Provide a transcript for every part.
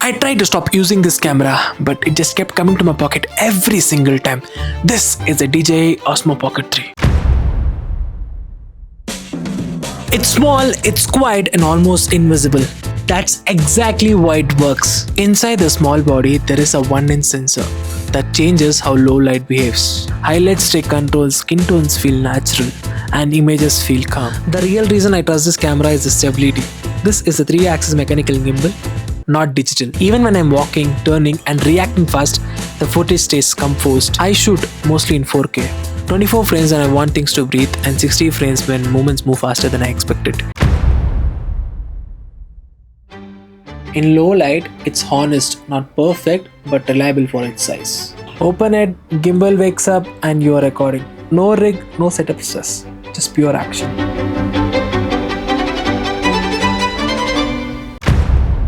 I tried to stop using this camera, but it just kept coming to my pocket every single time. This is a DJI Osmo Pocket 3. It's small, it's quiet and almost invisible. That's exactly why it works. Inside the small body, there is a 1-inch sensor that changes how low light behaves. Highlights stay controlled, skin tones feel natural, and images feel calm. The real reason I trust this camera is the stability. This is a 3-axis mechanical gimbal, not digital. Even when I'm walking, turning, and reacting fast, the footage stays composed. I shoot mostly in 4K. 24 frames when I want things to breathe, and 60 frames when movements move faster than I expected. In low light, it's honest, not perfect, but reliable for its size. Open it, gimbal wakes up, and you are recording. No rig, no setup stress, just pure action.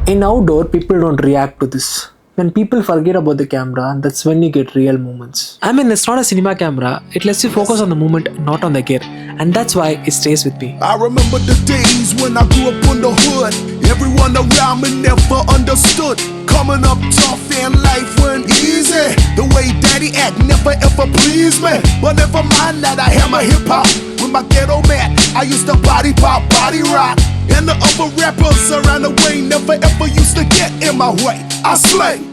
In outdoor, people don't react to this. When people forget about the camera, that's when you get real moments. I mean, it's not a cinema camera, it lets you focus on the moment, not on the gear. And that's why it stays with me. I remember the days when I grew up on the hood. Everyone around me never understood. Coming up tough and life went easy. The way daddy act never ever pleased me. But never mind that, I had my hip hop. With my ghetto man, I used to body pop, body rock. And the other rappers around the way never ever used to get in my way. I slay.